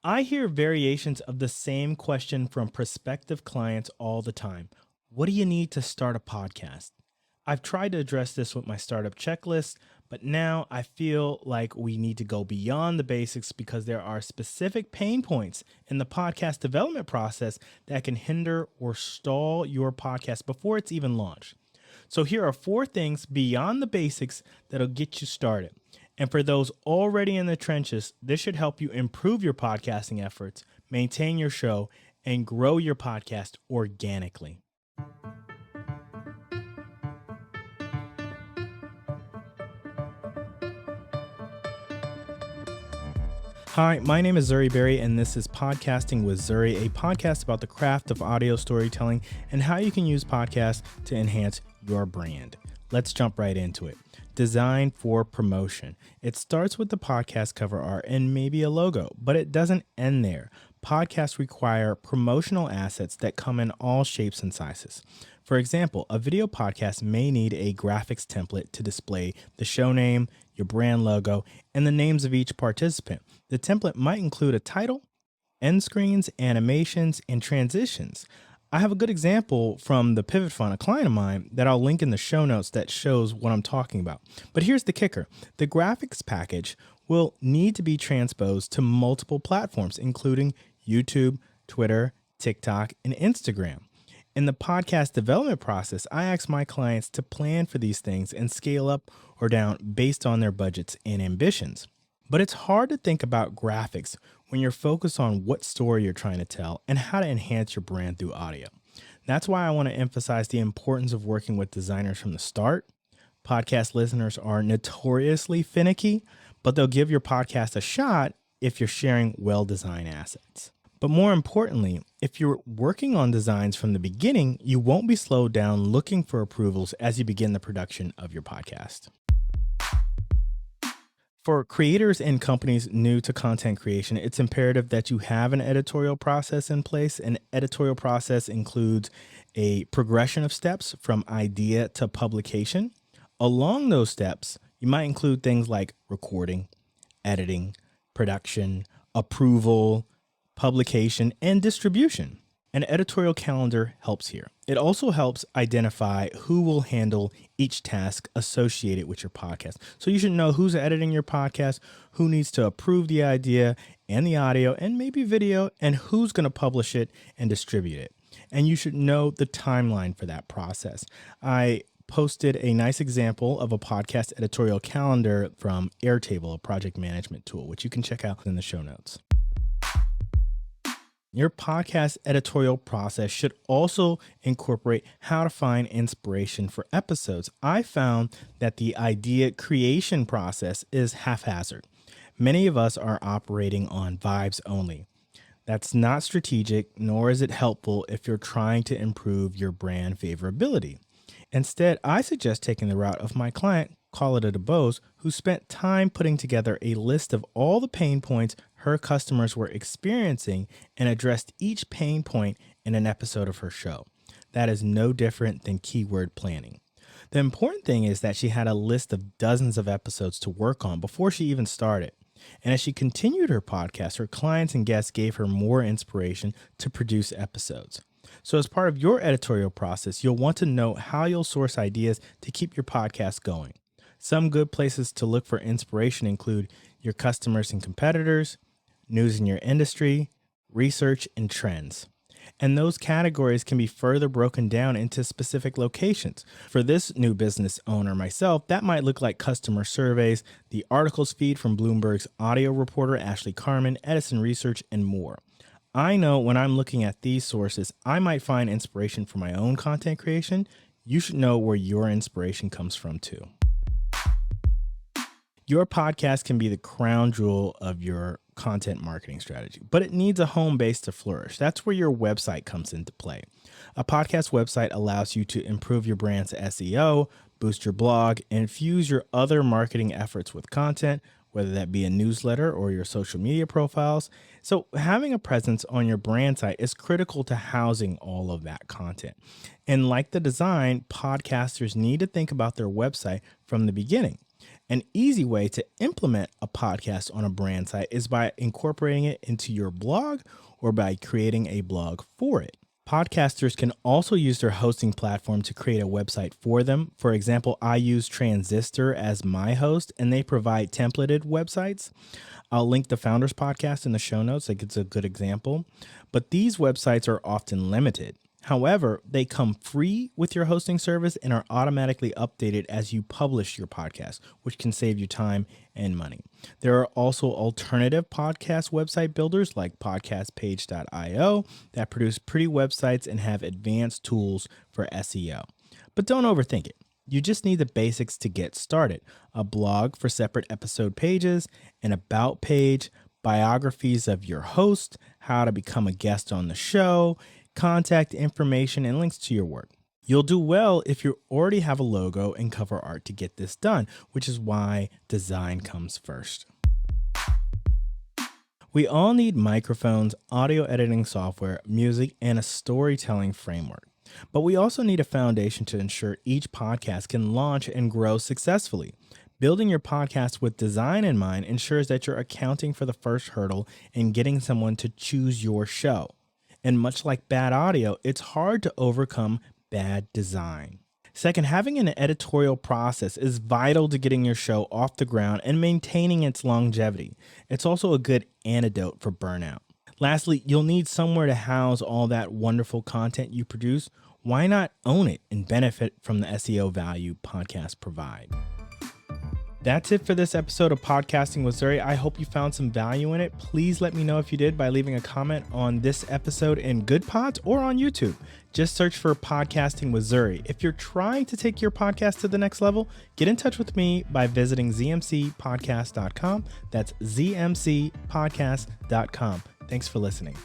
I hear variations of the same question from prospective clients all the time. What do you need to start a podcast? I've tried to address this with my startup checklist, but now I feel like we need to go beyond the basics because there are specific pain points in the podcast development process that can hinder or stall your podcast before it's even launched. So here are four things beyond the basics that'll get you started. And for those already in the trenches, this should help you improve your podcasting efforts, maintain your show, and grow your podcast organically. Hi, my name is Zuri Berry, and this is Podcasting with Zuri, a podcast about the craft of audio storytelling and how you can use podcasts to enhance your brand. Let's jump right into it. Design for promotion. It starts with the podcast cover art and maybe a logo, but it doesn't end there. Podcasts require promotional assets that come in all shapes and sizes. For example, a video podcast may need a graphics template to display the show name, your brand logo, and the names of each participant. The template might include a title, end screens, animations, and transitions. I have a good example from the Pivot Fund, a client of mine, that I'll link in the show notes that shows what I'm talking about. But here's the kicker. The graphics package will need to be transposed to multiple platforms, including YouTube, Twitter, TikTok, and Instagram. In the podcast development process, I ask my clients to plan for these things and scale up or down based on their budgets and ambitions. But it's hard to think about graphics when you're focused on what story you're trying to tell and how to enhance your brand through audio. That's why I want to emphasize the importance of working with designers from the start. Podcast listeners are notoriously finicky, but they'll give your podcast a shot if you're sharing well-designed assets. But more importantly, if you're working on designs from the beginning, you won't be slowed down looking for approvals as you begin the production of your podcast. For creators and companies new to content creation, it's imperative that you have an editorial process in place. An editorial process includes a progression of steps from idea to publication. Along those steps, you might include things like recording, editing, production, approval, publication, and distribution. An editorial calendar helps here. It also helps identify who will handle each task associated with your podcast. So you should know who's editing your podcast, who needs to approve the idea and the audio and maybe video, and who's going to publish it and distribute it. And you should know the timeline for that process. I posted a nice example of a podcast editorial calendar from Airtable, a project management tool, which you can check out in the show notes. Your podcast editorial process should also incorporate how to find inspiration for episodes. I found that the idea creation process is haphazard. Many of us are operating on vibes only. That's not strategic, nor is it helpful if you're trying to improve your brand favorability. Instead, I suggest taking the route of my client, Call It a DeBose, who spent time putting together a list of all the pain points her customers were experiencing and addressed each pain point in an episode of her show. That is no different than keyword planning. The important thing is that she had a list of dozens of episodes to work on before she even started. And as she continued her podcast, her clients and guests gave her more inspiration to produce episodes. So as part of your editorial process, you'll want to know how you'll source ideas to keep your podcast going. Some good places to look for inspiration include your customers and competitors, news in your industry, research, and trends. And those categories can be further broken down into specific locations. For this new business owner myself, that might look like customer surveys, the articles feed from Bloomberg's audio reporter Ashley Carmen, Edison Research, and more. I know when I'm looking at these sources, I might find inspiration for my own content creation. You should know where your inspiration comes from too. Your podcast can be the crown jewel of your content marketing strategy, but it needs a home base to flourish. That's where your website comes into play. A podcast website allows you to improve your brand's SEO, boost your blog, and fuse your other marketing efforts with content, whether that be a newsletter or your social media profiles. So having a presence on your brand site is critical to housing all of that content. And like the design, podcasters need to think about their website from the beginning. An easy way to implement a podcast on a brand site is by incorporating it into your blog or by creating a blog for it. Podcasters can also use their hosting platform to create a website for them. For example, I use Transistor as my host, and they provide templated websites. I'll link the Founders Podcast in the show notes. Like, it's a good example. But these websites are often limited. However, they come free with your hosting service and are automatically updated as you publish your podcast, which can save you time and money. There are also alternative podcast website builders like podcastpage.io that produce pretty websites and have advanced tools for SEO. But don't overthink it. You just need the basics to get started: a blog for separate episode pages, an about page, biographies of your host, how to become a guest on the show, contact information, and links to your work. You'll do well if you already have a logo and cover art to get this done, which is why design comes first. We all need microphones, audio editing software, music, and a storytelling framework. But we also need a foundation to ensure each podcast can launch and grow successfully. Building your podcast with design in mind ensures that you're accounting for the first hurdle and getting someone to choose your show. And much like bad audio, it's hard to overcome bad design. Second, having an editorial process is vital to getting your show off the ground and maintaining its longevity. It's also a good antidote for burnout. Lastly, you'll need somewhere to house all that wonderful content you produce. Why not own it and benefit from the SEO value podcasts provide? That's it for this episode of Podcasting with Zuri. I hope you found some value in it. Please let me know if you did by leaving a comment on this episode in Good Pods or on YouTube. Just search for Podcasting with Zuri. If you're trying to take your podcast to the next level, get in touch with me by visiting zmcpodcast.com. That's zmcpodcast.com. Thanks for listening.